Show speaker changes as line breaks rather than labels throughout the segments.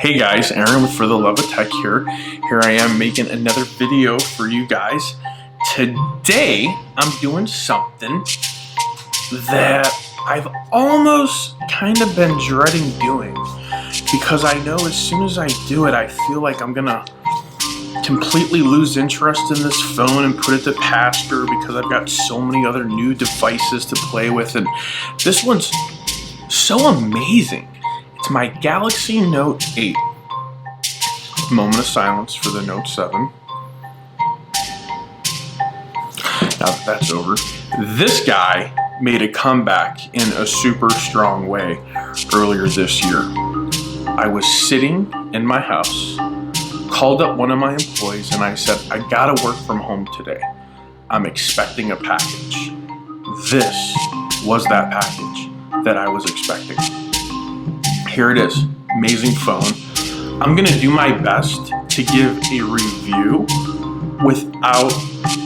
Hey guys, Aaron with For the Love of Tech here. Here I am making another video for you guys. Today, I'm doing something that I've almost kind of been dreading doing because I know as soon as I do it, I feel like I'm gonna completely lose interest in this phone and put it to pasture because I've got so many other new devices to play with, and this one's so amazing. It's my Galaxy Note 8. Moment of silence for the Note 7. Now that that's over, this guy made a comeback in a super strong way earlier this year. I was sitting in my house, called up one of my employees, and I said, I gotta work from home today. I'm expecting a package. This was that package that I was expecting. Here it is, amazing phone. I'm gonna do my best to give a review without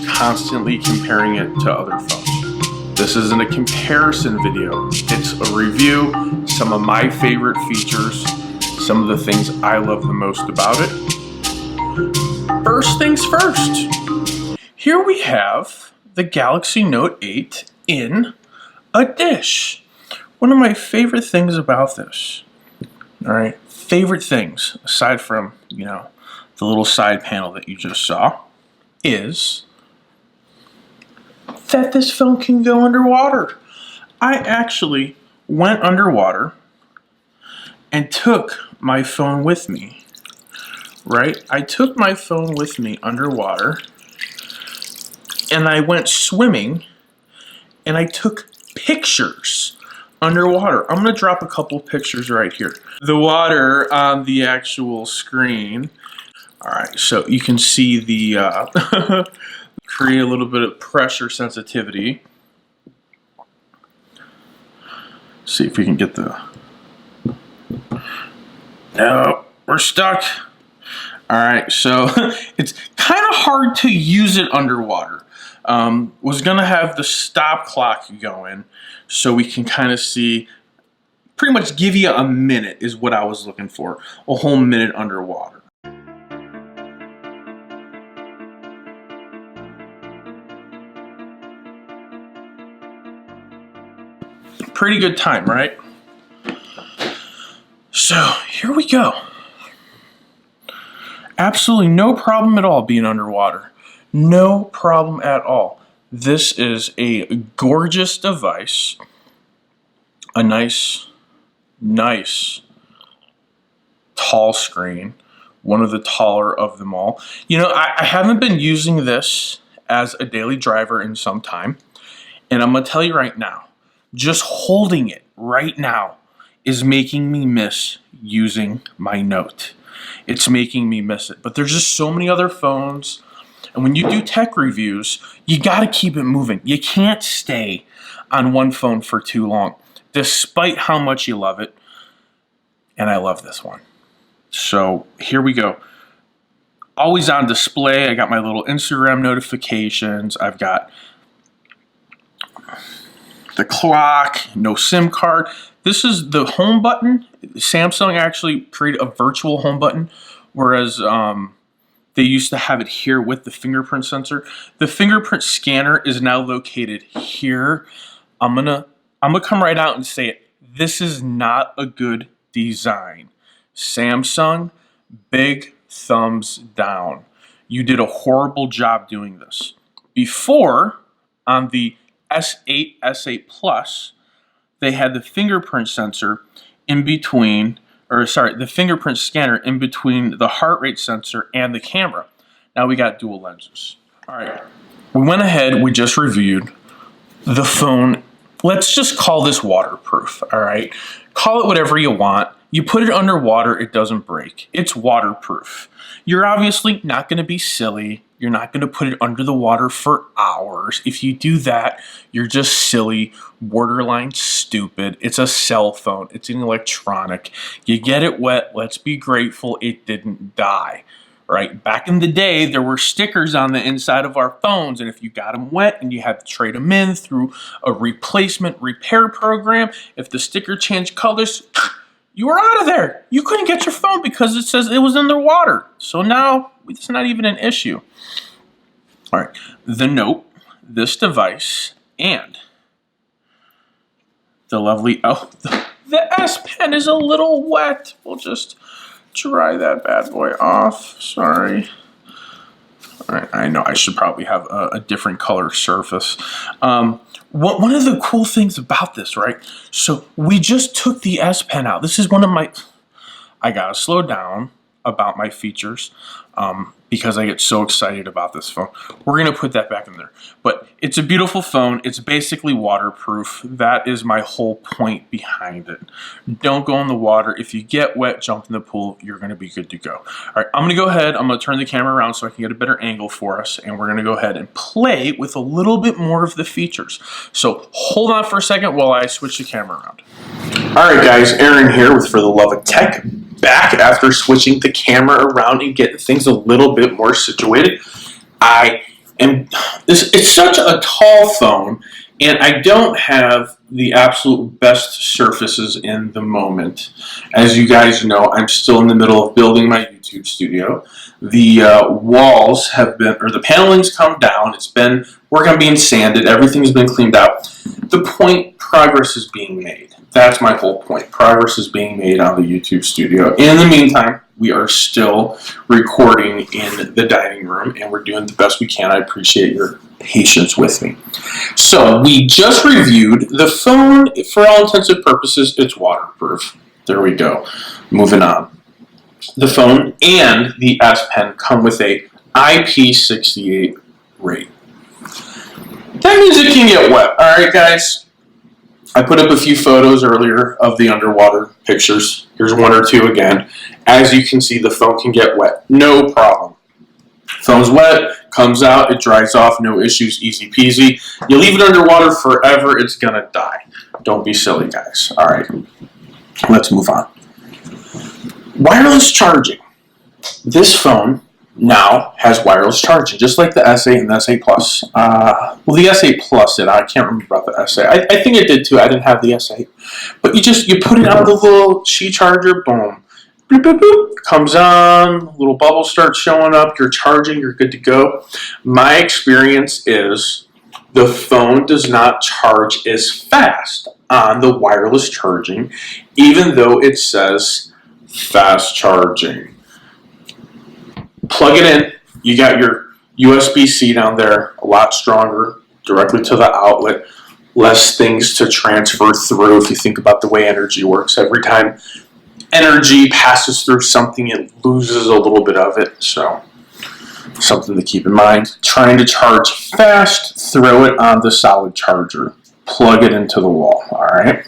constantly comparing it to other phones. This isn't a comparison video, it's a review, some of my favorite features, some of the things I love the most about it. First things first, here we have the Galaxy Note 8 in a dish. One of my favorite things about this, all right, favorite things, aside from, the little side panel that you just saw, is that this phone can go underwater. I actually went underwater and took my phone with me, right? I took my phone with me underwater and I went swimming and I took pictures underwater. I'm gonna drop a couple pictures right here. The water on the actual screen. All right, so you can see the create a little bit of pressure sensitivity. See if we can get the. No, we're stuck. All right, so it's kind of hard to use it underwater. Was gonna have the stop clock going so we can kind of see, pretty much give you a minute is what I was looking for, a whole minute underwater. Pretty good time, right? So here we go. Absolutely no problem at all being underwater. No problem at all. This is a gorgeous device. A nice tall screen. One of the taller of them all. I haven't been using this as a daily driver in some time. And I'm going to tell you right now, just holding it right now is making me miss using my Note. It's making me miss it. But there's just so many other phones. And when you do tech reviews, you got to keep it moving. You can't stay on one phone for too long, despite how much you love it. And I love this one. So here we go. Always on display. I got my little Instagram notifications. I've got the clock, no SIM card. This is the home button. Samsung actually created a virtual home button, whereas they used to have it here with the fingerprint sensor. The fingerprint scanner is now located here. I'm gonna come right out and say it. This is not a good design. Samsung, big thumbs down. You did a horrible job doing this. Before, on the S8, S8 Plus, they had the fingerprint sensor in between, the fingerprint scanner in between the heart rate sensor and the camera. Now we got dual lenses. All right, we went ahead, we just reviewed the phone. Let's just call this waterproof, all right? Call it whatever you want. You put it underwater, it doesn't break. It's waterproof. You're obviously not gonna be silly. You're not gonna put it under the water for hours. If you do that, you're just silly, borderline stupid. It's a cell phone, it's an electronic. You get it wet, let's be grateful it didn't die, right? Back in the day, there were stickers on the inside of our phones, and if you got them wet and you had to trade them in through a replacement repair program, if the sticker changed colors, you were out of there. You couldn't get your phone because it says it was underwater. So now it's not even an issue. All right, the Note, this device, and the lovely, the S Pen is a little wet. We'll just dry that bad boy off. Sorry. All right, I know I should probably have a different color surface. One of the cool things about this, right? So we just took the S Pen out. This is one of my, I gotta slow down about my features because I get so excited about this phone. We're gonna put that back in there. But it's a beautiful phone. It's basically waterproof. That is my whole point behind it. Don't go in the water. If you get wet, jump in the pool. You're gonna be good to go. All right, I'm gonna go ahead. I'm gonna turn the camera around so I can get a better angle for us. And we're gonna go ahead and play with a little bit more of the features. So hold on for a second while I switch the camera around. All right, guys, Aaron here with For the Love of Tech. Back after switching the camera around and getting things a little bit more situated. It's such a tall phone, and I don't have the absolute best surfaces in the moment. As you guys know, I'm still in the middle of building my YouTube studio. The walls have been, or the paneling's come down. It's been work on being sanded. Everything's been cleaned out. The point, progress is being made. That's my whole point. Progress is being made on the YouTube studio. In the meantime, we are still recording in the dining room, and we're doing the best we can. I appreciate your patience with me. So we just reviewed the phone. For all intents and purposes, it's waterproof. There we go. Moving on. The phone and the S Pen come with a IP68 rating. That means it can get wet. All right, guys. I put up a few photos earlier of the underwater pictures. Here's one or two again. As you can see, the phone can get wet. No problem. Phone's wet, comes out, it dries off, no issues, easy peasy. You leave it underwater forever, it's gonna die. Don't be silly, guys. All right, let's move on. Wireless charging. This phone now has wireless charging, just like the S8 and the S8 Plus. Well, the S8 Plus did. I can't remember about the S8. I think it did too. I didn't have the S8. But you put it on the little Qi charger, boom. Boop, boop, boop. Comes on, little bubble starts showing up, you're charging, you're good to go. My experience is the phone does not charge as fast on the wireless charging, even though it says fast charging. Plug it in, you got your USB-C down there, a lot stronger, directly to the outlet, less things to transfer through if you think about the way energy works. Every time energy passes through something, it loses a little bit of it, so something to keep in mind. Trying to charge fast, throw it on the solid charger. Plug it into the wall, all right?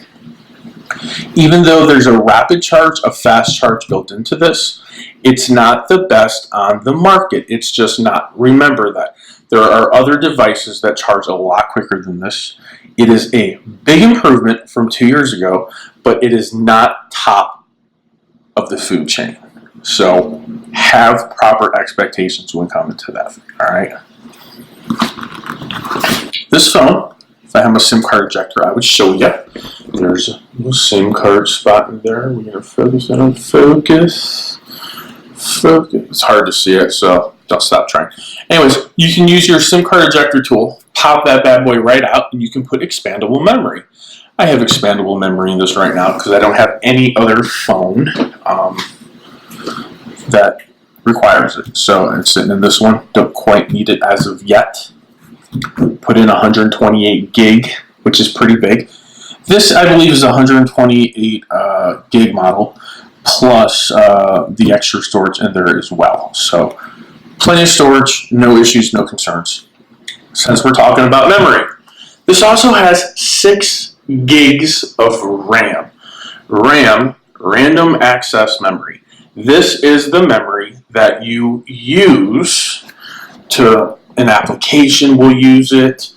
Even though there's a rapid charge, a fast charge built into this, it's not the best on the market. It's just not. Remember that. There are other devices that charge a lot quicker than this. It is a big improvement from 2 years ago, but it is not top of the food chain. So have proper expectations when coming to that, all right? This phone, if I have a SIM card ejector, I would show you. There's a little SIM card spot in there. We're going to focus it on focus. Focus. It's hard to see it, so don't stop trying. Anyways, you can use your SIM card ejector tool, pop that bad boy right out, and you can put expandable memory. I have expandable memory in this right now because I don't have any other phone that requires it. So it's sitting in this one. Don't quite need it as of yet. Put in 128 gig, which is pretty big. This, I believe, is a 128 gig model, plus the extra storage in there as well. So plenty of storage, no issues, no concerns. Since we're talking about memory, this also has 6 gigs of RAM. RAM, random access memory. This is the memory that you use to, an application will use it,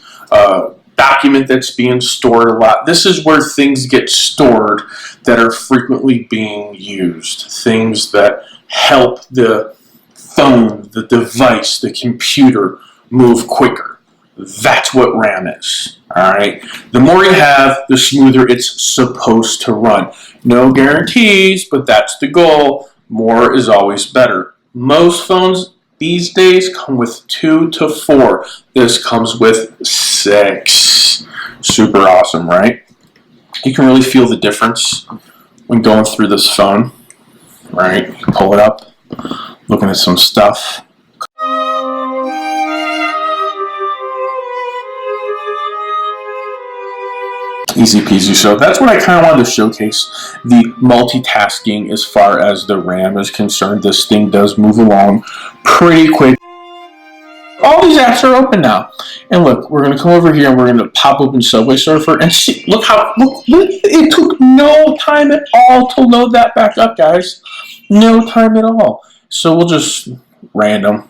document that's being stored a lot. This is where things get stored that are frequently being used. Things that help the phone, the device, the computer move quicker. That's what RAM is. All right. The more you have, the smoother it's supposed to run. No guarantees, but that's the goal. More is always better. Most phones these days come with 2 to 4. This comes with 6. Super awesome, right? You can really feel the difference when going through this phone, right? You pull it up, looking at some stuff. Easy peasy. So that's what I kind of wanted to showcase, the multitasking as far as the RAM is concerned. This thing does move along pretty quick. All these apps are open now. And look, we're going to come over here and we're going to pop open Subway Surfer and see, look, it took no time at all to load that back up, guys. No time at all. So we'll just randomly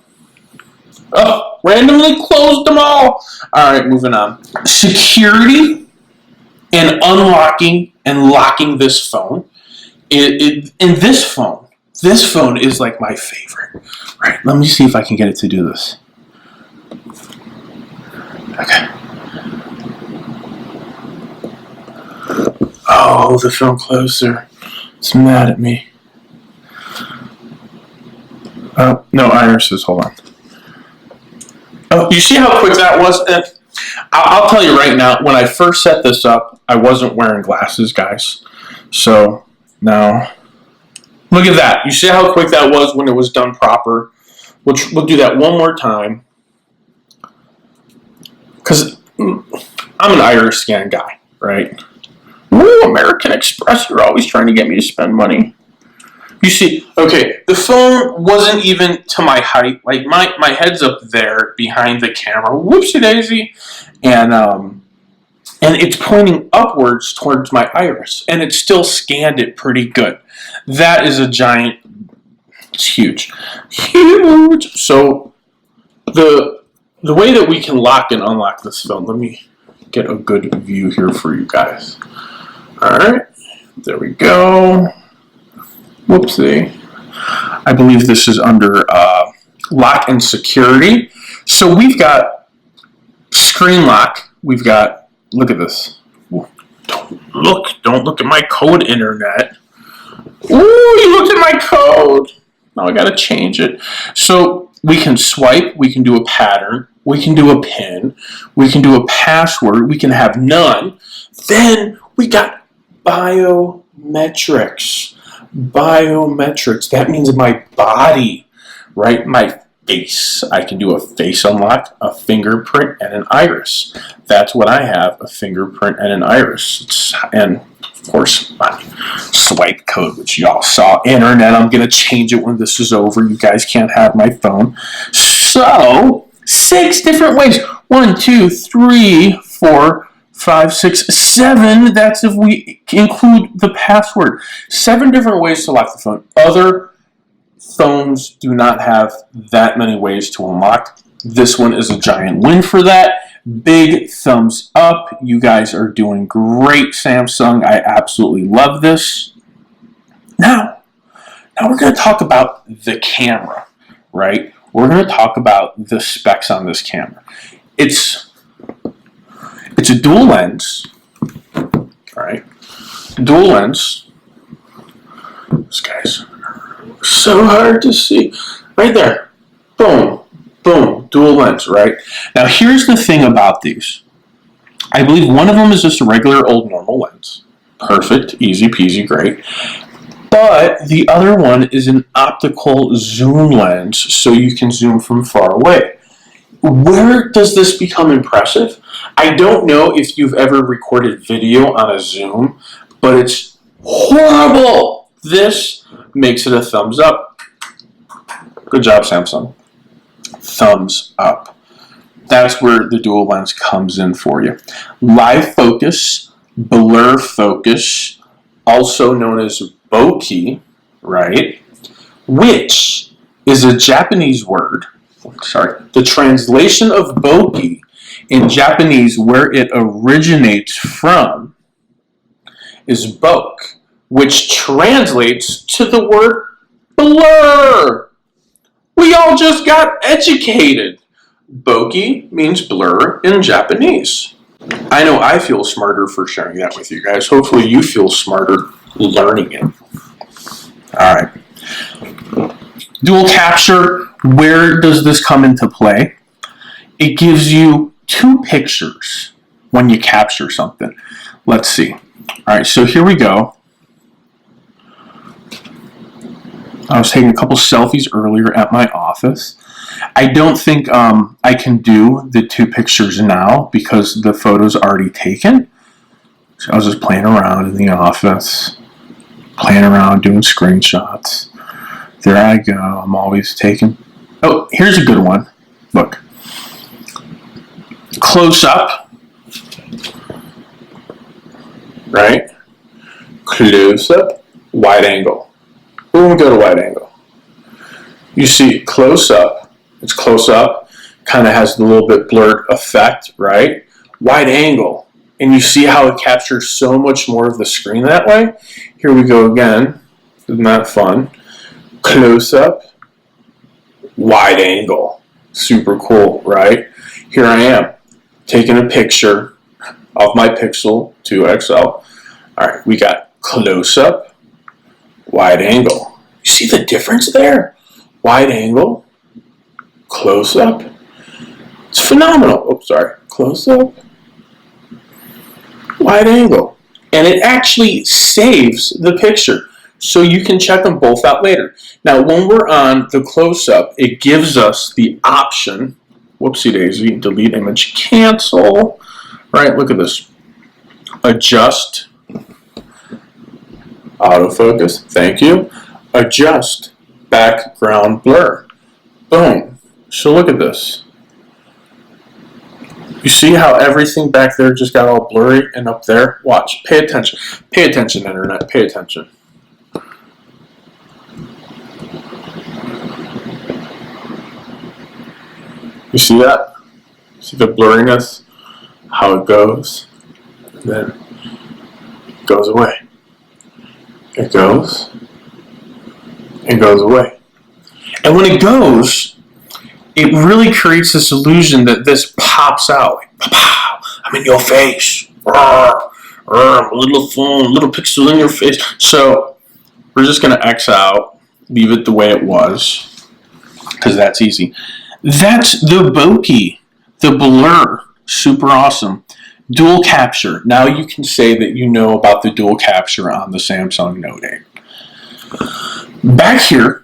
closed them all. All right, moving on. Security and unlocking and locking this phone. This phone is like my favorite. Right, let me see if I can get it to do this. Okay. Oh, the phone closer. It's mad at me. Oh, no irises, hold on. Oh, you see how quick that was? I'll tell you right now, when I first set this up, I wasn't wearing glasses, guys. So, now, look at that. You see how quick that was when it was done proper? We'll do that one more time. Because I'm an iris scan guy, right? Ooh, American Express, you're always trying to get me to spend money. You see, okay, the phone wasn't even to my height. Like, my head's up there behind the camera. Whoopsie daisy. And it's pointing upwards towards my iris. And it still scanned it pretty good. That is a giant, it's huge. Huge. So, the way that we can lock and unlock this phone, let me get a good view here for you guys. Alright, there we go. Whoopsie. I believe this is under lock and security. So we've got screen lock. We've got, look at this. Don't look at my code, internet. Ooh, you looked at my code. Now I gotta change it. So we can swipe, we can do a pattern, we can do a pin, we can do a password, we can have none. Then we got biometrics. Biometrics, that means my body, right? My face. I can do a face unlock, a fingerprint, and an iris. That's what I have, a fingerprint and an iris. And of course, my swipe code, which y'all saw. Internet, I'm going to change it when this is over. You guys can't have my phone. So, 6 different ways. 1, 2, 3, 4, 5, 6, 7. That's if we include the password. 7 different ways to lock the phone. Other phones do not have that many ways to unlock. This one is a giant win for that. Big thumbs up. You guys are doing great, Samsung. I absolutely love this. Now we're going to talk about the camera, right? We're going to talk about the specs on this camera. It's a dual lens, right? Dual lens. This guy's so hard to see. Right there. Boom. Boom. Dual lens, right? Now, here's the thing about these. I believe one of them is just a regular old normal lens. Perfect. Easy peasy. Great. But the other one is an optical zoom lens, so you can zoom from far away. Where does this become impressive? I don't know if you've ever recorded video on a zoom, but it's horrible. This makes it a thumbs up. Good job, Samsung. Thumbs up. That's where the dual lens comes in for you. Live focus, blur focus, also known as bokeh, right? Which is a Japanese word. Sorry. The translation of bokeh in Japanese, where it originates from, is bok, which translates to the word blur. We all just got educated. bokeh means blur in Japanese. I know I feel smarter for sharing that with you guys. Hopefully you feel smarter learning it. All right. Dual capture, where does this come into play? It gives you two pictures when you capture something. Let's see. All right, so here we go. I was taking a couple selfies earlier at my office. I don't think I can do the two pictures now because the photo's already taken. So I was just playing around in the office, playing around, doing screenshots. There I go. I'm always taking. Oh, here's a good one. Look. Close up. Right? Close up. Wide angle. We're going to go to wide angle. You see close up. It's close up. Kind of has a little bit blurred effect, right? Wide angle. And you see how it captures so much more of the screen that way? Here we go again. Isn't that fun? Close up. Wide angle. Super cool, right? Here I am, taking a picture of my Pixel 2 XL. All right, we got close up, wide angle. You see the difference there? Wide angle, close up. It's phenomenal. Oh, sorry. Close up, wide angle. And it actually saves the picture. So you can check them both out later. Now, when we're on the close-up, it gives us the option, whoopsie daisy, delete image, cancel, right? Look at this. Adjust, autofocus, thank you. Adjust, background blur. Boom. So look at this. You see how everything back there just got all blurry and up there? Watch, pay attention. Pay attention, internet, pay attention. You see that? See the blurriness? How it goes? And then it goes away. It goes. It goes away. And when it goes, it really creates this illusion that this pops out. Like, pow, I'm in your face. Little phone, little pixel in your face. So we're just going to X out, leave it the way it was, because that's easy. That's the bokeh, the blur. Super awesome. Dual capture. Now you can say that you know about the dual capture on the Samsung Note 8. Back here,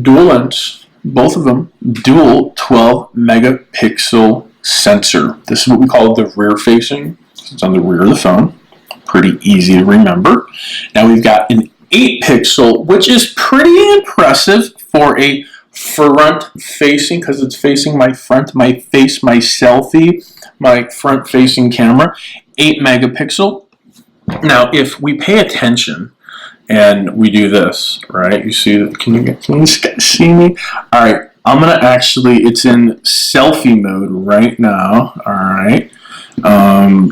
dual lens, both of them, dual 12 megapixel sensor. This is what we call the rear facing. It's on the rear of the phone. Pretty easy to remember. Now we've got an 8 pixel, which is pretty impressive for a front facing, because it's facing my front, my face, my selfie, my front facing camera. 8 megapixel. Now if we pay attention and we do this, right? You see, can you see me? All right, I'm gonna actually, it's in selfie mode right now. All right,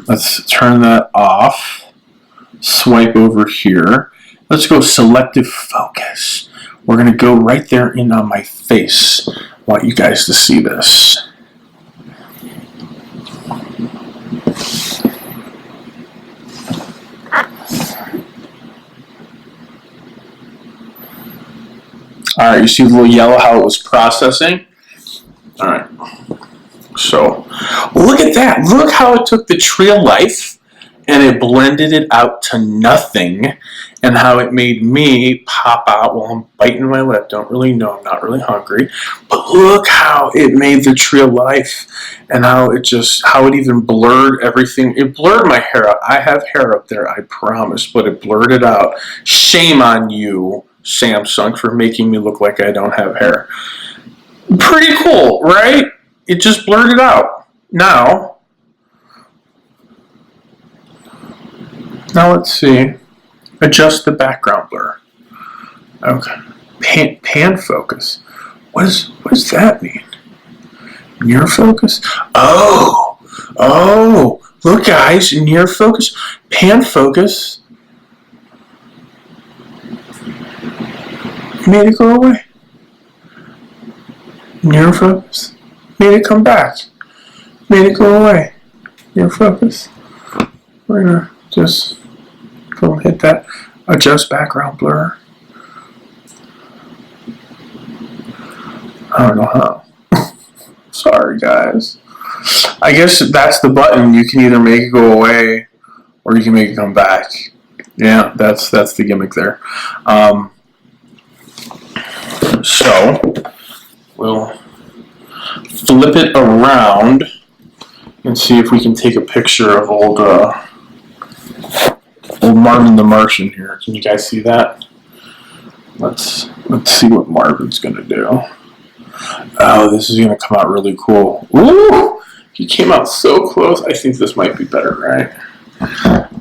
let's turn that off. Swipe over here. Let's go selective focus. We're going to go right there in on my face. I want you guys to see this. All right, you see the little yellow, how it was processing? All right, so look at that. Look how it took the tree of life and it blended it out to nothing, and how it made me pop out while I'm biting my lip. Don't really know, I'm not really hungry. But look how it made the tree of life, and how it even blurred everything. It blurred my hair out. I have hair up there, I promise, but it blurred it out. Shame on you, Samsung, for making me look like I don't have hair. Pretty cool, right? It just blurred it out. Now let's see. Adjust the background blur. Okay. Pan focus. What does that mean? Near focus? Oh, look guys, near focus. Pan focus. Made it go away. Near focus. Made it come back. Made it go away. Near focus. We're gonna just go hit that adjust background blur. I don't know how. Sorry, guys. I guess that's the button. You can either make it go away or you can make it come back. Yeah, that's the gimmick there. So we'll flip it around and see if we can take a picture of old Marvin the Martian here. Can you guys see that? Let's see what Marvin's gonna do. Oh, this is gonna come out really cool. Ooh, he came out so close. I think this might be better, right?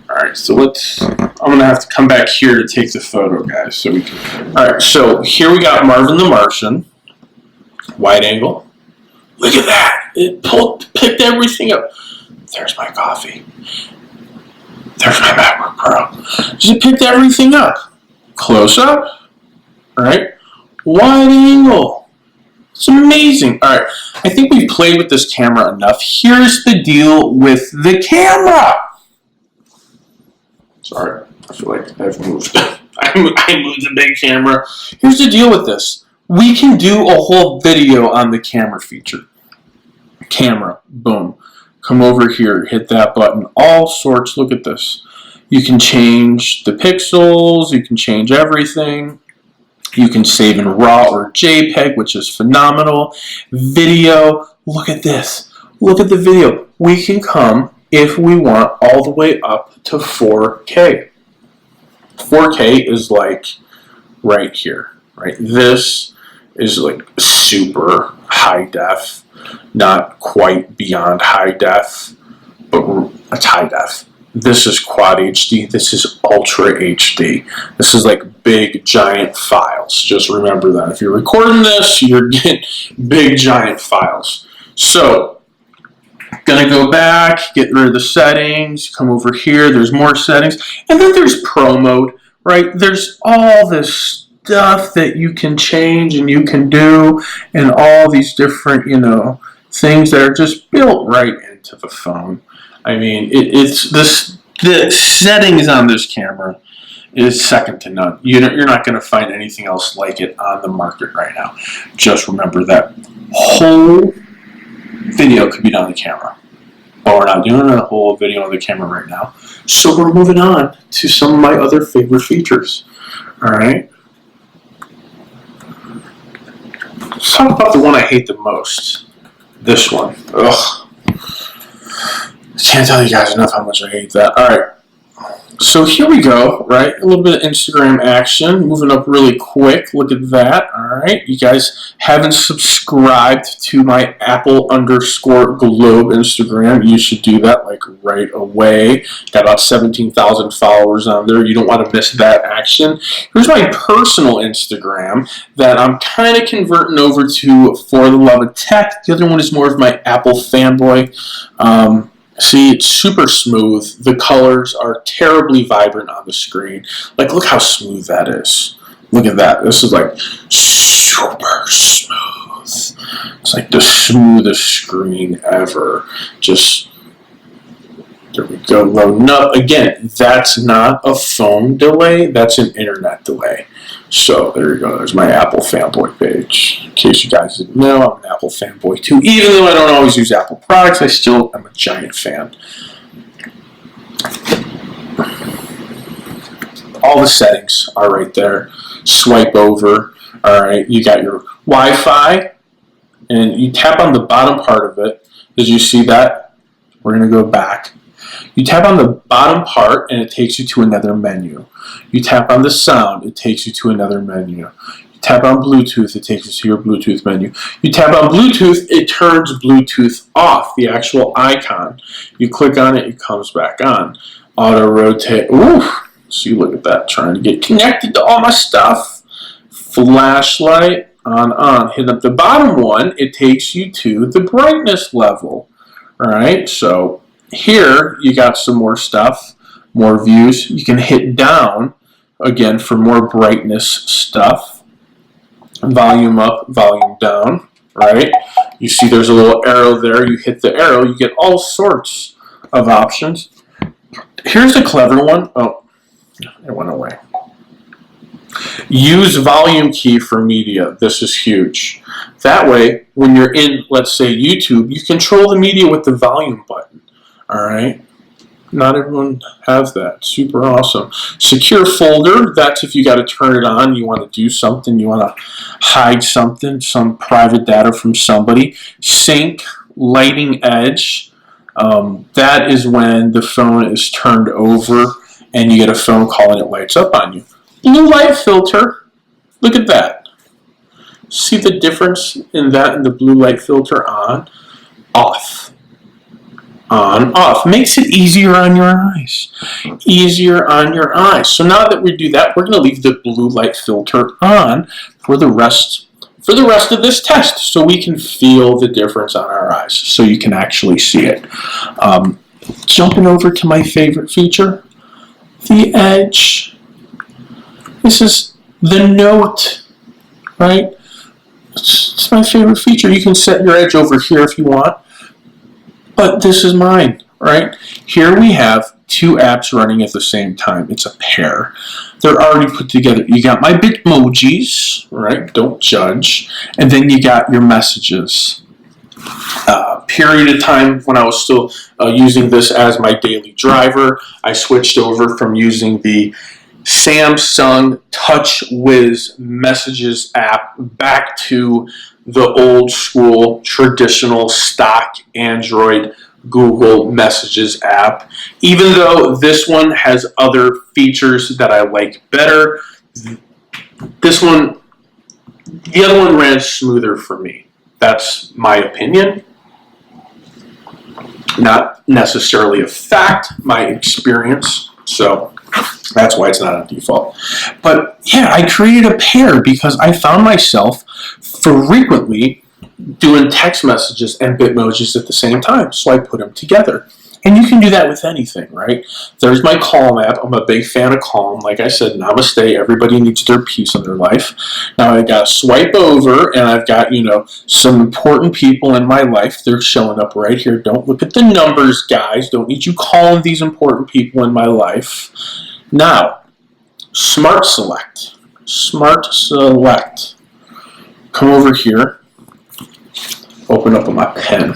All right, so I'm gonna have to come back here to take the photo, guys, so we can. All right, so here we got Marvin the Martian, wide angle. Look at that! It picked everything up. There's my coffee. There's my MacBook Pro. Just picked everything up. Close up, all right? Wide angle. It's amazing. All right, I think we've played with this camera enough. Here's the deal with the camera. Sorry, I feel like I've moved. I moved the big camera. Here's the deal with this. We can do a whole video on the camera feature. Camera, boom. Come over here, hit that button. All sorts, look at this. You can change the pixels, you can change everything. You can save in RAW or JPEG, which is phenomenal. Video, look at this. Look at the video. We can come, if we want, all the way up to 4K. 4K is like right here, right? This is like super high def, not quite beyond high def, but it's high def. This is quad HD. This is ultra HD. This is like big giant files. Just remember that. If you're recording this, you're getting big giant files. So, gonna go back, get rid of the settings, come over here, there's more settings, and then there's Pro mode, right? There's all this stuff that you can change and you can do, and all these different, things that are just built right into the phone. I mean, the settings on this camera is second to none. You're not going to find anything else like it on the market right now. Just remember that whole video could be done on the camera. But we're not doing a whole video on the camera right now. So we're moving on to some of my other favorite features. All right. Let's talk about the one I hate the most. This one. Ugh. I can't tell you guys enough how much I hate that. All right. So here we go, right? A little bit of Instagram action. Moving up really quick. Look at that. All right. You guys haven't subscribed to my Apple_Globe Instagram. You should do that like right away. Got about 17,000 followers on there. You don't want to miss that action. Here's my personal Instagram that I'm kind of converting over to For the Love of Tech. The other one is more of my Apple fanboy. See, it's super smooth. The colors are terribly vibrant on the screen. Like, look how smooth that is. Look at that. This is like super smooth. It's like the smoothest screen ever. Just, there we go, loading up. Again, that's not a phone delay. That's an internet delay. So there you go. There's my Apple fanboy page. In case you guys didn't know, I'm an Apple fanboy too. Even though I don't always use Apple products, I still am a giant fan. All the settings are right there. Swipe over. All right, you got your Wi-Fi, and you tap on the bottom part of it. Did you see that? We're going to go back. You tap on the bottom part and it takes you to another menu. You tap on the sound, it takes you to another menu. You tap on Bluetooth, it takes you to your Bluetooth menu. You tap on Bluetooth, it turns Bluetooth off, the actual icon. You click on it, it comes back on. Auto rotate, ooh, see, look at that, trying to get connected to all my stuff. Flashlight, on. Hit up the bottom one, it takes you to the brightness level. All right, so here, you got some more stuff, more views. You can hit down, again, for more brightness stuff. Volume up, volume down. right? You see there's a little arrow there. You hit the arrow, you get all sorts of options. Here's a clever one. Oh, it went away. Use volume key for media. This is huge. That way, when you're in, let's say, YouTube, you control the media with the volume button. All right? Not everyone has that. Super awesome. Secure folder. That's if you got to turn it on. You want to do something. You want to hide something, some private data from somebody. Sync, lighting edge. That is when the phone is turned over and you get a phone call and it lights up on you. Blue light filter. Look at that. See the difference in that and the blue light filter? On, off. On, off. Makes it easier on your eyes. Easier on your eyes. So now that we do that, we're going to leave the blue light filter on for the rest of this test, so we can feel the difference on our eyes, so you can actually see it. Jumping over to my favorite feature, the edge. This is the note, right? It's my favorite feature. You can set your edge over here if you want, but this is mine, right? Here we have two apps running at the same time. It's a pair. They're already put together. You got my Bitmojis, right? Don't judge. And then you got your messages. Period of time when I was still using this as my daily driver, I switched over from using the Samsung TouchWiz messages app back to the old school traditional stock Android Google Messages app. Even though this one has other features that I like better, the other one ran smoother for me. That's my opinion. Not necessarily a fact, my experience. So that's why it's not on default. But yeah, I created a pair because I found myself frequently doing text messages and Bitmojis at the same time. So I put them together. And you can do that with anything, right? There's my Calm app. I'm a big fan of Calm. Like I said, namaste. Everybody needs their peace in their life. Now I got to swipe over, and I've got, some important people in my life. They're showing up right here. Don't look at the numbers, guys. Don't need you calling these important people in my life. Now, Smart Select. Smart Select. Come over here. Open up on my pen.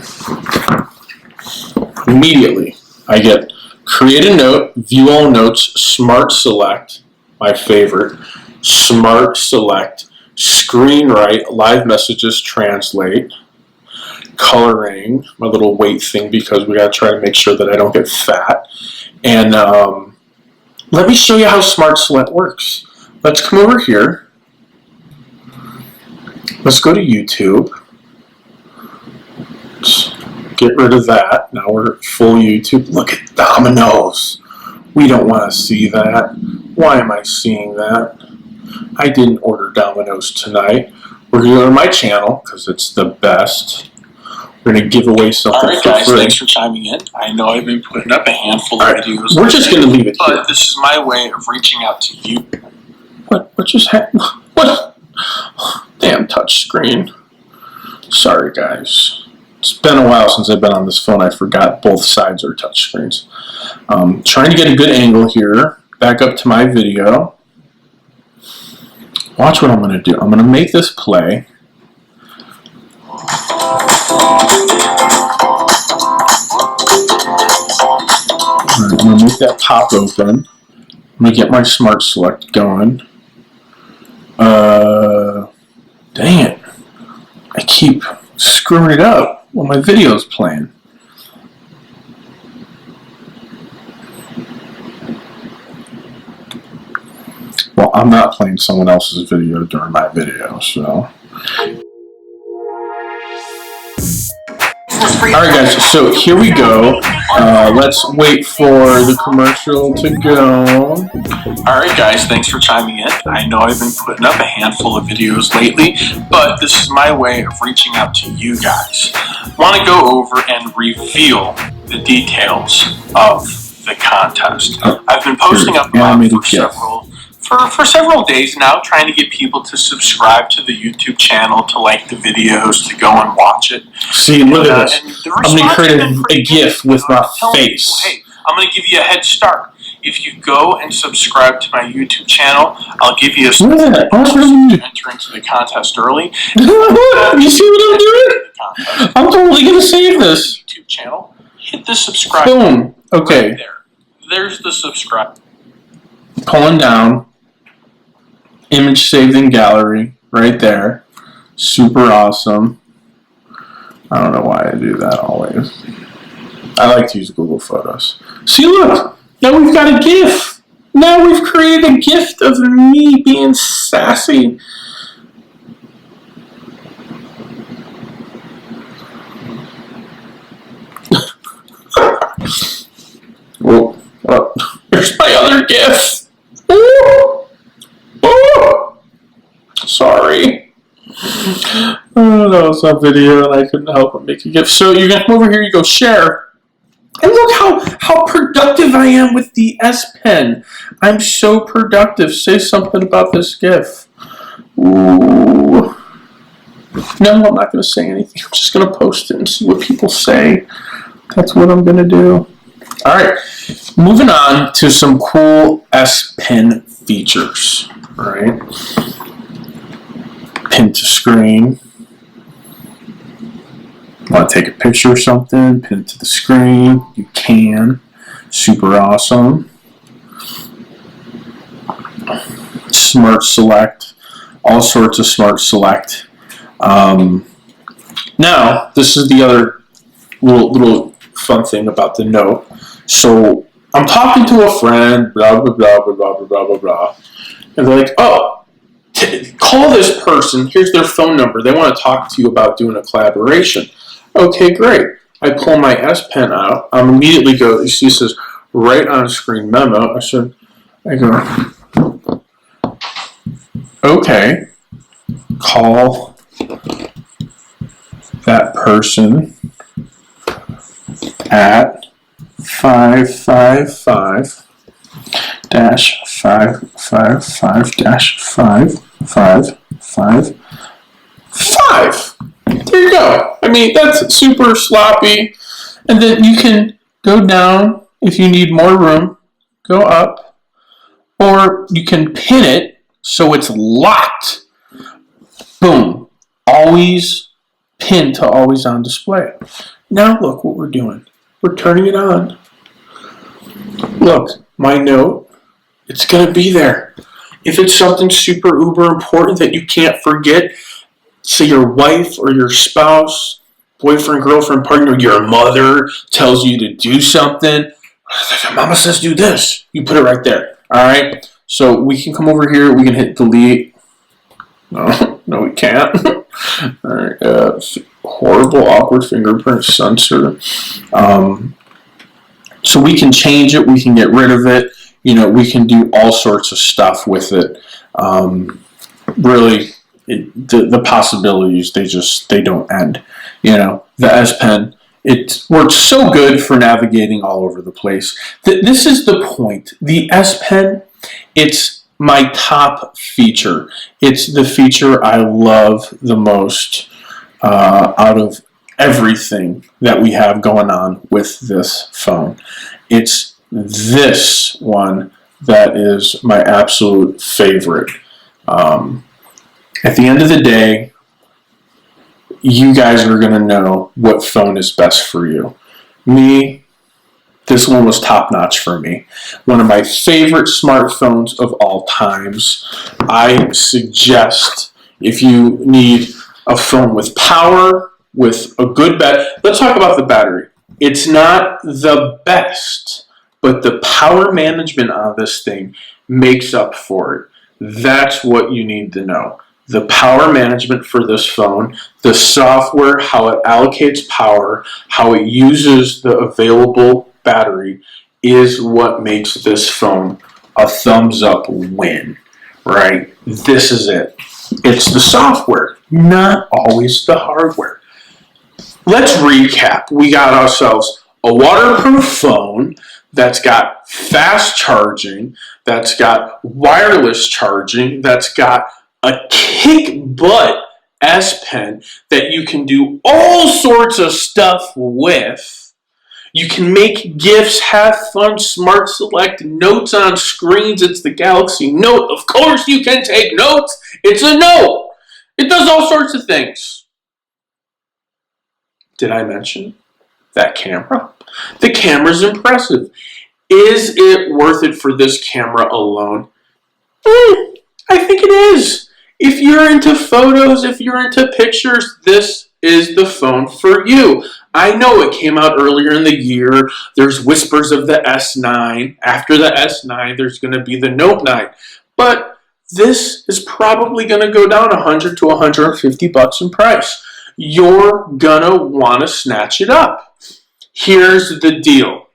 Immediately, I get create a note, view all notes, Smart Select, my favorite, Smart Select, screen write, live messages, translate, coloring, my little weight thing because we got to try to make sure that I don't get fat. And let me show you how Smart Select works. Let's come over here. Let's go to YouTube. Get rid of that. Now we're full YouTube. Look at dominoes. We don't want to see that. Why am I seeing that? I didn't order dominoes tonight. We're going to go to my channel because it's the best. We're going to give away something for free. All right, guys, thanks for chiming in. I know I've been putting up a handful of videos. We're just going to leave it here. But this is my way of reaching out to you. What just happened? What? Damn touch screen. Sorry, guys. It's been a while since I've been on this phone. I forgot both sides are touch screens. Trying to get a good angle here. Back up to my video. Watch what I'm going to do. I'm going to make this play. Right, I'm going to make that pop open. I'm going to get my Smart Select going. Dang it. I keep screwing it up when my video's playing. Well, I'm not playing someone else's video during my video, so. Alright guys, so here we go. Let's wait for the commercial to go. Alright guys, thanks for chiming in. I know I've been putting up a handful of videos lately, but this is my way of reaching out to you guys. I want to go over and reveal the details of the contest. I've been posting up for for several days now, trying to get people to subscribe to the YouTube channel, to like the videos, to go and watch it.
See, look at this. I'm going to create a GIF with my face.
People, hey, I'm going to give you a head start. If you go and subscribe to my YouTube channel, I'll give you a to enter into the contest early.
You see what I'm doing? I'm totally going to save this.
YouTube channel. Hit the subscribe.
Boom. Okay.
Right there. There's the subscribe.
Pulling down. Image saved in gallery. Right there. Super awesome. I don't know why I do that always. I like to use Google Photos. See, look. Now we've got a GIF. Now we've created a GIF of me being sassy. Whoa. Oh, here's my other GIF. Ooh. Ooh. Sorry. Oh, that was a video and I couldn't help but make a GIF. So you're going to come over here, you go share. And look how productive I am with the S Pen. I'm so productive. Say something about this GIF. Ooh. No, I'm not going to say anything. I'm just going to post it and see what people say. That's what I'm going to do. All right. Moving on to some cool S Pen features. All right. Pin to screen. Want to take a picture or something, pin it to the screen, you can. Super awesome. Smart select, all sorts of smart select. Now, this is the other little fun thing about the note. So, I'm talking to a friend, blah, blah, blah, blah, blah, blah, blah, blah. And they're like, oh, call this person, here's their phone number. They want to talk to you about doing a collaboration. Okay, great. I pull my S Pen out. I immediately go, you see, it says right on screen memo. I go, okay, call that person at 555-555-555. There you go. I mean, that's super sloppy. And then you can go down if you need more room, go up, or you can pin it so it's locked. Boom. Always pin to always on display. Now look what we're doing. We're turning it on. Look, my note, it's going to be there. If it's something super uber important that you can't forget, say your wife or your spouse, boyfriend, girlfriend, partner, your mother tells you to do something. Mama says do this. You put it right there. All right? So we can come over here. We can hit delete. No, we can't. All right. Horrible, awkward fingerprint sensor. So we can change it. We can get rid of it. You know, we can do all sorts of stuff with it. Really, the possibilities, they don't end. You know, the S Pen, it works so good for navigating all over the place. This is the point. The S Pen, it's my top feature. It's the feature I love the most out of everything that we have going on with this phone. It's this one that is my absolute favorite. At the end of the day, you guys are going to know what phone is best for you. Me, this one was top-notch for me. One of my favorite smartphones of all times. I suggest if you need a phone with power, with a good battery. Let's talk about the battery. It's not the best, but the power management on this thing makes up for it. That's what you need to know. The power management for this phone, the software, how it allocates power, how it uses the available battery is what makes this phone a thumbs up win, right? This is it. It's the software, not always the hardware. Let's recap. We got ourselves a waterproof phone that's got fast charging, that's got wireless charging, that's got a kick butt S Pen that you can do all sorts of stuff with. You can make GIFs, have fun, smart select, notes on screens. It's the Galaxy Note. Of course you can take notes. It's a Note. It does all sorts of things. Did I mention that camera? The camera's impressive. Is it worth it for this camera alone? I think it is. If you're into photos, if you're into pictures, this is the phone for you. I know it came out earlier in the year. There's whispers of the S9. After the S9, there's going to be the Note 9. But this is probably going to go down $100 to $150 in price. You're going to want to snatch it up. Here's the deal.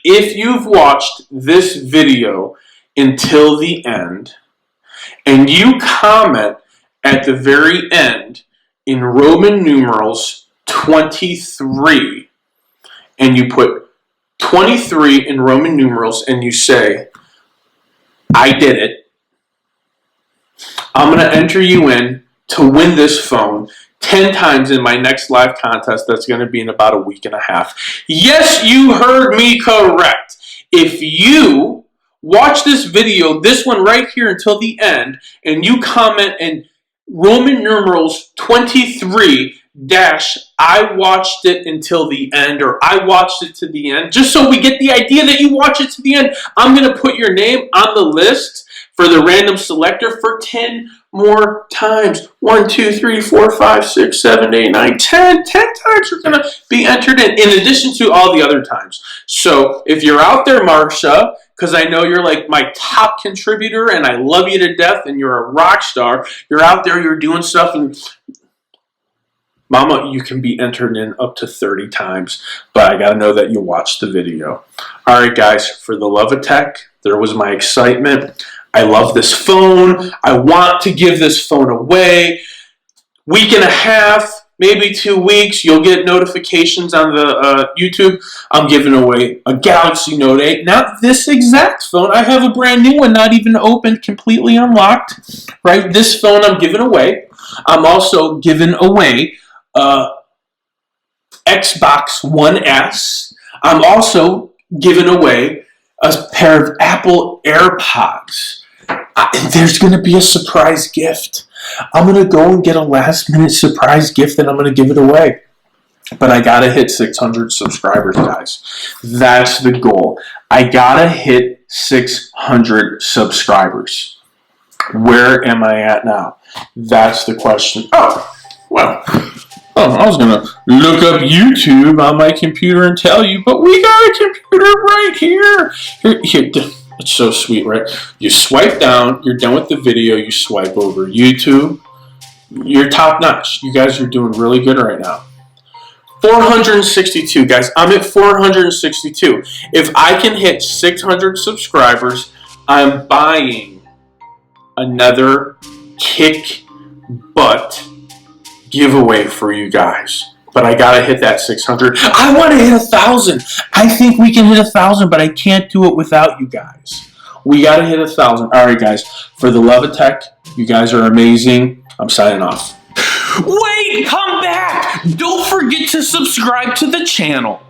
If you've watched this video until the end, and you comment at the very end in Roman numerals 23, and you put 23 in Roman numerals, and you say, I did it, I'm going to enter you in to win this phone 10 times in my next live contest that's going to be in about a week and a half. Yes, you heard me correct. If you watch this video, this one right here until the end, and you comment in Roman numerals 23 dash I watched it until the end, or I watched it to the end, just so we get the idea that you watch it to the end, I'm going to put your name on the list for the random selector for 10 more times. 1, 2, 3, 4, 5, 6, 7, 8, 9, 10. 10 times you're going to be entered in addition to all the other times. So if you're out there, Marsha, because I know you're like my top contributor and I love you to death and you're a rock star, you're out there, you're doing stuff, and Mama, you can be entered in up to 30 times, but I got to know that you watched the video. All right, guys, for the love of tech, there was my excitement. I love this phone. I want to give this phone away. Week and a half, maybe 2 weeks, you'll get notifications on the YouTube. I'm giving away a Galaxy Note 8. Not this exact phone. I have a brand new one, not even opened, completely unlocked. Right? This phone I'm giving away. I'm also giving away Xbox One S. I'm also giving away a pair of Apple AirPods. There's going to be a surprise gift. I'm going to go and get a last-minute surprise gift, and I'm going to give it away. But I got to hit 600 subscribers, guys. That's the goal. I got to hit 600 subscribers. Where am I at now? That's the question. Oh, well. Oh, I was going to look up YouTube on my computer and tell you, but we got a computer right here. Here, it's so sweet, right? You swipe down, you're done with the video, you swipe over YouTube. You're top notch. You guys are doing really good right now. 462, guys. I'm at 462. If I can hit 600 subscribers, I'm buying another kick butt giveaway for you guys. But I gotta hit that 600. I want to hit 1,000. I think we can hit 1,000, but I can't do it without you guys. We gotta hit 1,000. All right, guys. For the love of tech, you guys are amazing. I'm signing off.
Wait, come back! Don't forget to subscribe to the channel.